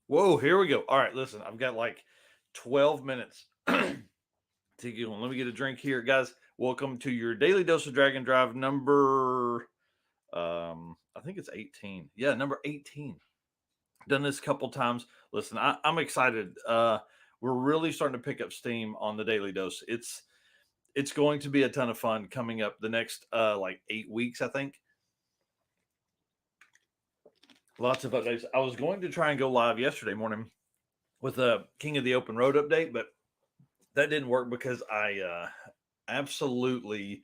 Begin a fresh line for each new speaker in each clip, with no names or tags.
Whoa, here we go. All right, listen, I've got like 12 minutes to get on. Let me get a drink here, guys. Welcome to your daily dose of Dragon Drive number. I think it's 18. Yeah, number 18. Done this a couple times. Listen, I'm excited. We're really starting to pick up steam on the daily dose. It's going to be a ton of fun coming up the next like 8 weeks, I think. Lots of updates. I was going to try and go live yesterday morning with a King of the Open Road update, but that didn't work because I absolutely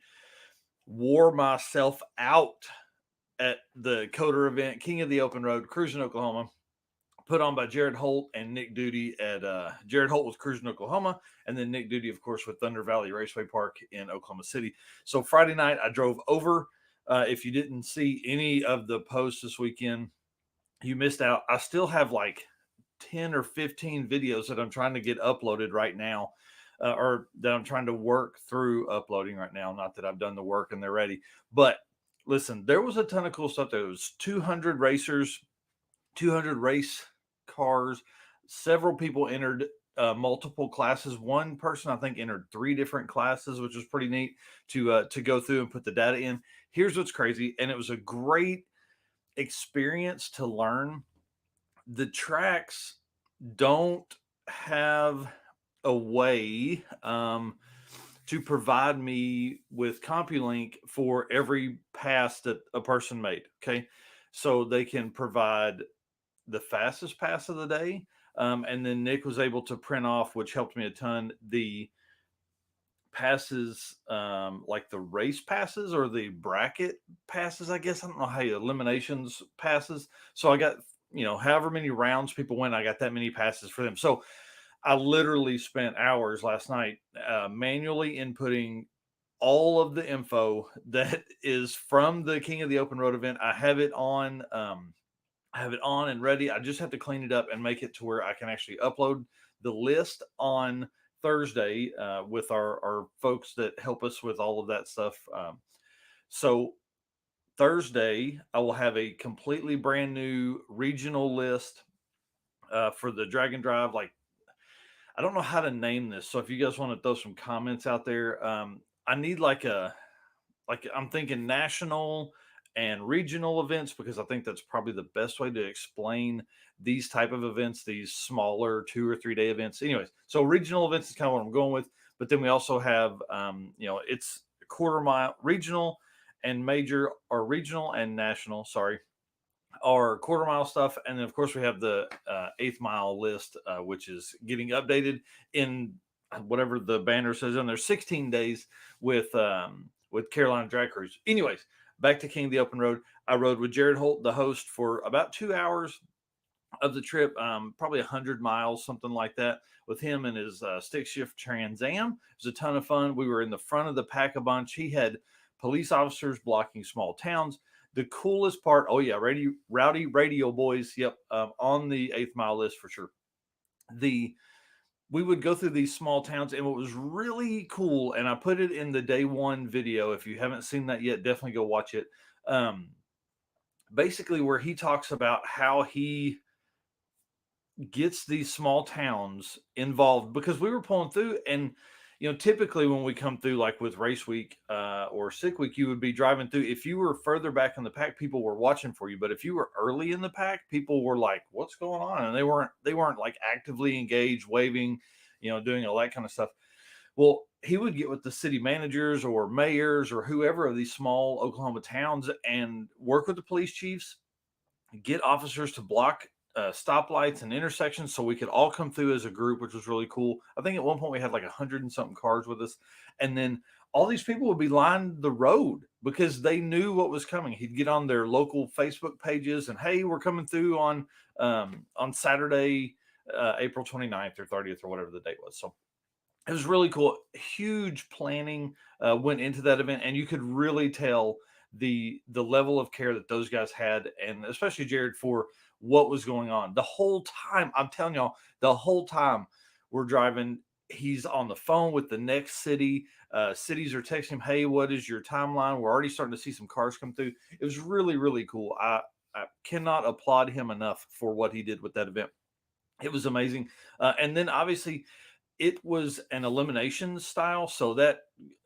wore myself out at the KOTOR event, King of the Open Road, Cruis'n, Oklahoma, put on by Jared Holt and Nick Duty at Jared Holt with Cruis'n, Oklahoma, and then Nick Duty, of course, with Thunder Valley Raceway Park in Oklahoma City. So Friday night, I drove over. If you didn't see any of the posts this weekend, you missed out. I still have like 10 or 15 videos that I'm trying to get uploaded right now, or that I'm trying to work through uploading right now. Not that I've done the work and they're ready, but listen, there was a ton of cool stuff. There was 200 racers, 200 race cars. Several people entered multiple classes. One person, I think, entered three different classes, which was pretty neat to go through and put the data in. Here's what's crazy, and it was a great experience to learn. The tracks don't have a way to provide me with CompuLink for every pass that a person made. Okay. So they can provide the fastest pass of the day. And then Nick was able to print off, which helped me a ton, the passes, like the race passes or the bracket passes, I guess. I don't know how you eliminations passes. So I got, however many rounds people win, I got that many passes for them. So I literally spent hours last night manually inputting all of the info that is from the King of the Open Road event. I have it on. I have it on and ready. I just have to clean it up and make it to where I can actually upload the list on Thursday with our folks that help us with all of that stuff. So Thursday, I will have a completely brand new regional list for the Dragon Drive. Like, I don't know how to name this. So if you guys want to throw some comments out there, I need like I'm thinking national and regional events because I think that's probably the best way to explain these type of events, these smaller 2 or 3 day events. Anyways, so regional events is kind of what I'm going with, but then we also have it's a quarter mile regional and major, or regional and national, sorry, our quarter mile stuff, and then of course we have the eighth mile list, which is getting updated in whatever the banner says on there, 16 days with Carolina Drag Cruise. Anyways, back to King of the Open Road. I rode with Jared Holt, the host, for about 2 hours of the trip, probably 100 miles, something like that, with him and his stick shift Trans Am. It was a ton of fun. We were in the front of the pack a bunch. He had police officers blocking small towns. The coolest part, oh yeah, rowdy radio boys, yep, on the eighth mile list for sure. The We would go through these small towns, and what was really cool, and I put it in the day one video. If you haven't seen that yet, definitely go watch it. Um, Basically, where he talks about how he gets these small towns involved, because we were pulling through, and typically when we come through, like with race week or sick week, you would be driving through. If you were further back in the pack, people were watching for you, but if you were early in the pack, people were like, what's going on? And they weren't like actively engaged, waving, doing all that kind of stuff. Well, he would get with the city managers or mayors or whoever of these small Oklahoma towns and work with the police chiefs, get officers to block stoplights and intersections so we could all come through as a group, which was really cool. I think at one point we had like 100 and something cars with us. And then all these people would be lined the road because they knew what was coming. He'd get on their local Facebook pages and, hey, we're coming through on Saturday, April 29th or 30th or whatever the date was. So it was really cool. Huge planning went into that event, and you could really tell the level of care that those guys had, and especially Jared, for what was going on the whole time. I'm telling y'all, the whole time we're driving, he's on the phone with the next city. Cities are texting him, "Hey, what is your timeline?" We're already starting to see some cars come through. It was really, really cool. I cannot applaud him enough for what he did with that event. It was amazing. And then obviously it was an elimination style, so that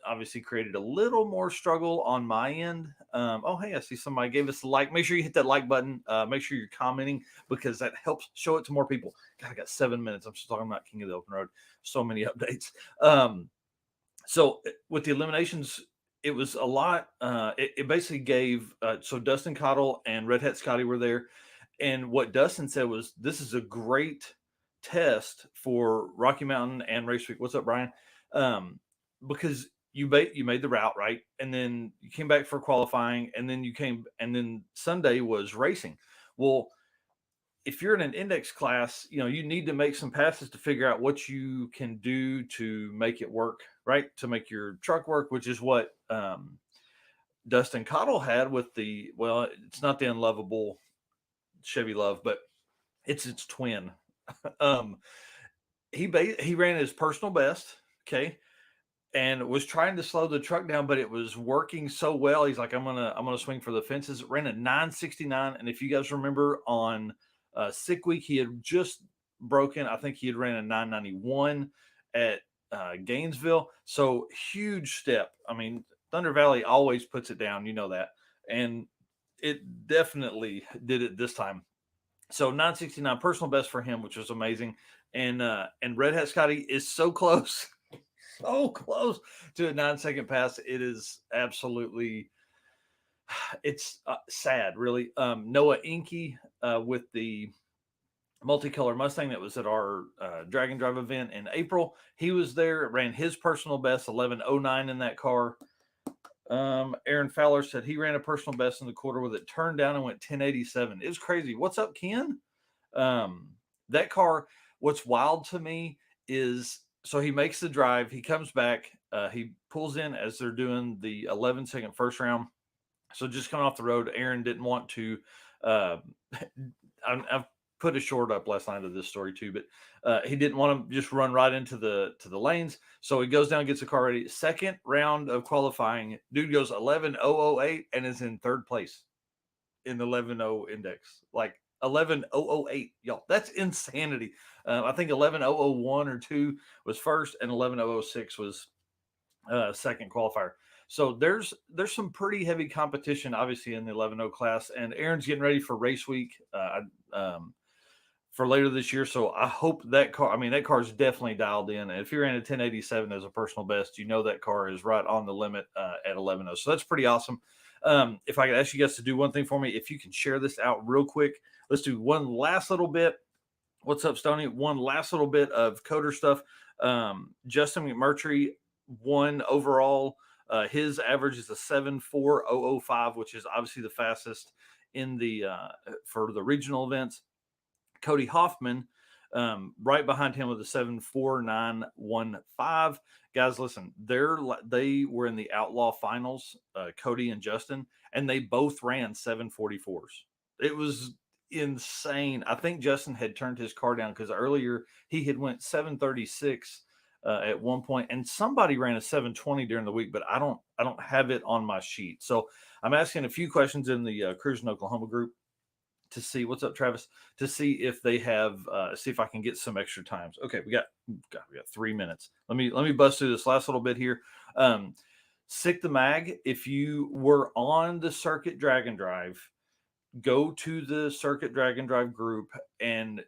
obviously created a little more struggle on my end. Oh, hey, I see somebody gave us a like. Make sure you hit that like button. Make sure you're commenting because that helps show it to more people. God, I got 7 minutes. I'm still talking about King of the Open Road. So many updates. With the eliminations, it was a lot. It basically gave so Dustin Cottle and Red Hat Scotty were there, and what Dustin said was, "This is a great test for Rocky Mountain and Race Week." What's up, Brian? Because you made the route right, and then you came back for qualifying, and then and then Sunday was racing. Well, if you're in an index class, you need to make some passes to figure out what you can do to make it work, right? To make your truck work, which is what Dustin Cottle had with it's not the unlovable Chevy Love, but it's its twin. um, he ran his personal best, okay, and was trying to slow the truck down, but it was working so well. He's like, I'm gonna swing for the fences. Ran a 969, and if you guys remember on sick week, he had just broken. I think he had ran a 991 at Gainesville. So huge step. I mean, Thunder Valley always puts it down. You know that, and it definitely did it this time. So 969 personal best for him, which was amazing. And Red Hat Scotty is so close, so close to a 9 second pass. It is absolutely, it's sad, really. Noah Inky with the multicolor Mustang that was at our Drag and Drive event in April. He was there, ran his personal best 11:09 in that car. Aaron Fowler said he ran a personal best in the quarter with it turned down and went 1087. It was crazy. What's up, Ken? That car, what's wild to me is so he makes the drive, he comes back, he pulls in as they're doing the 11-second first round. So just coming off the road, Aaron didn't want to. Uh, I've put a short up last night of this story too, but he didn't want to just run right into the lanes. So he goes down, gets the car ready. Second round of qualifying, dude goes 11:008 and is in third place in the 11:0 index. Like 11:008, y'all. That's insanity. I think 11:001 or two was first, and 11:006 was second qualifier. So there's some pretty heavy competition, obviously, in the 11:0 class, and Aaron's getting ready for race week for later this year. So I hope that car. I mean, that car is definitely dialed in. And if you're in a 1087 as a personal best, that car is right on the limit at 11:0. So that's pretty awesome. If I could ask you guys to do one thing for me, if you can share this out real quick, let's do one last little bit. What's up, Stony? One last little bit of KOTOR stuff. Justin McMurtry won overall. His average is a 7:4005, which is obviously the fastest in the for the regional events. Cody Hoffman, right behind him with a 7:4915. Guys, listen, they were in the Outlaw finals, Cody and Justin, and they both ran 7:44s. It was insane. I think Justin had turned his car down because earlier he had went 7:36 at one point, and somebody ran a 7:20 during the week, but I don't have it on my sheet. So I'm asking a few questions in the Cruis'n Oklahoma group to see what's up, Travis, to see if they have see if I can get some extra times. Okay, we got 3 minutes. Let me bust through this last little bit here. Sick the Mag, if you were on the Circuit Drag and Drive, go to the Circuit Drag and Drive group and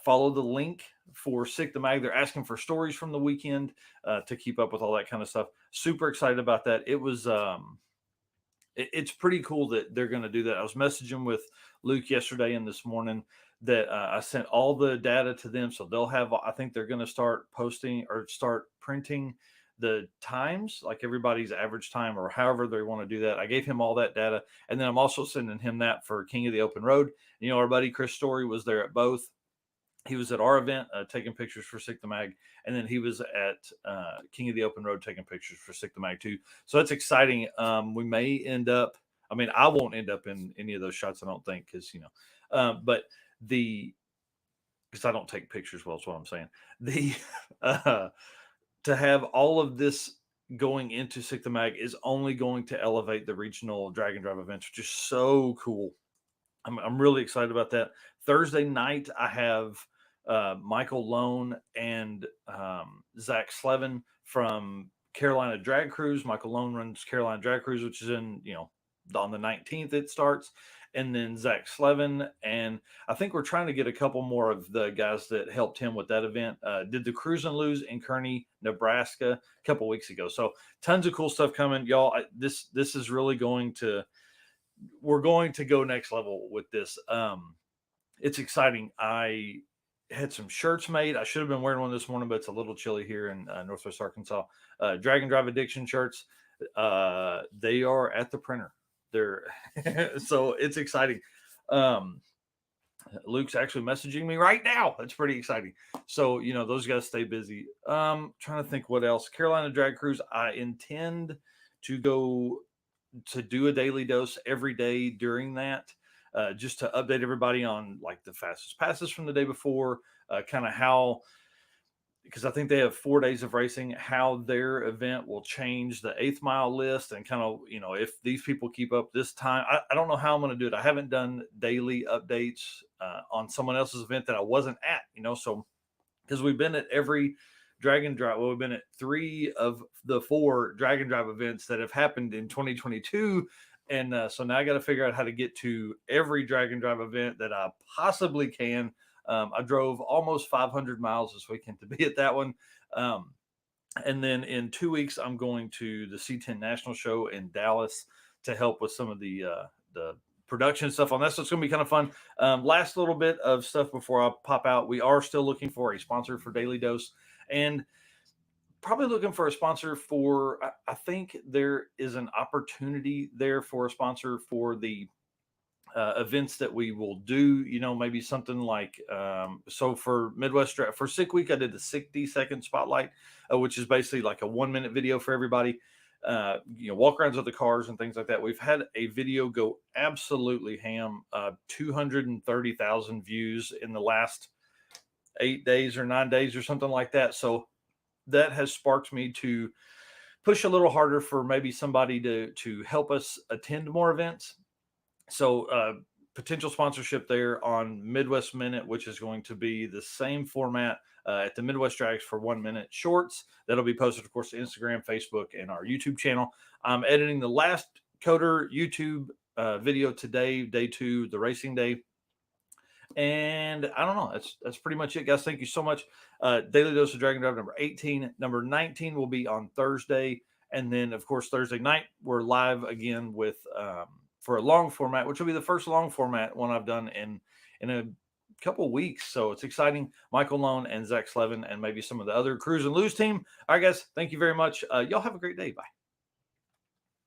follow the link for Sick the Mag. They're asking for stories from the weekend to keep up with all that kind of stuff. Super excited about that. It was it's pretty cool that they're going to do that. I was messaging with Luke yesterday and this morning that I sent all the data to them. So they'll have, I think they're going to start posting or start printing the times, like everybody's average time or however they want to do that. I gave him all that data. And then I'm also sending him that for King of the Open Road. Our buddy Chris Story was there at both. He was at our event taking pictures for Sick the Mag, and then he was at King of the Open Road taking pictures for Sick the Mag too. So that's exciting. We may end up. I mean, I won't end up in any of those shots. I don't think because but because I don't take pictures well. Is what I'm saying. The to have all of this going into Sick the Mag is only going to elevate the regional drag and drive events, which is so cool. I'm really excited about that. Thursday night, I have Michael Lone and Zach Slevin from Carolina Drag Cruise. Michael Lone runs Carolina Drag Cruise, which is in, on the 19th it starts. And then Zach Slevin. And I think we're trying to get a couple more of the guys that helped him with that event. Did the Cruis'n lose in Kearney, Nebraska a couple weeks ago. So tons of cool stuff coming. Y'all, this is really we're going to go next level with this. It's exciting. I had some shirts made. I should have been wearing one this morning, but it's a little chilly here in Northwest Arkansas. Dragon Drive Addiction shirts. They are at the printer. They're so it's exciting. Um, Luke's actually messaging me right now. That's pretty exciting. So those guys stay busy. Trying to think what else. Carolina Drag Cruise. I intend to go to do a daily dose every day during that, just to update everybody on like the fastest passes from the day before, kind of how, because I think they have 4 days of racing, how their event will change the 8th mile list, and kind of, if these people keep up this time. I don't know how I'm going to do it. I haven't done daily updates on someone else's event that I wasn't at, so because we've been at every Dragon Drive. Well, we've been at 3 of the 4 Dragon Drive events that have happened in 2022. And so now I got to figure out how to get to every Dragon Drive event that I possibly can. I drove almost 500 miles this weekend to be at that one. Um, and then in 2 weeks, I'm going to the C10 National Show in Dallas to help with some of the production stuff on that. So it's going to be kind of fun. Last little bit of stuff before I pop out. We are still looking for a sponsor for Daily Dose, and probably looking for a sponsor for. I think there is an opportunity there for a sponsor for the events that we will do. Maybe something like so for Midwest for Sick Week, I did the 60-second spotlight, which is basically like a 1-minute video for everybody. Walk arounds of the cars and things like that. We've had a video go absolutely ham, 230,000 views in the last 8 days or 9 days or something like that. So that has sparked me to push a little harder for maybe somebody to help us attend more events. So potential sponsorship there on Midwest Minute, which is going to be the same format at the Midwest Drags for 1-minute shorts. That'll be posted, of course, to Instagram, Facebook, and our YouTube channel. I'm editing the last KOTOR YouTube video today, day 2, the racing day. And I don't know. That's pretty much it, guys. Thank you so much. Daily Dose of Dragon Drive number 18. Number 19 will be on Thursday. And then, of course, Thursday night, we're live again with for a long format, which will be the first long format one I've done in a couple of weeks. So it's exciting. Michael Lone and Zach Slevin and maybe some of the other Cruis'n Lose team. All right, guys. Thank you very much. Y'all have a great day. Bye.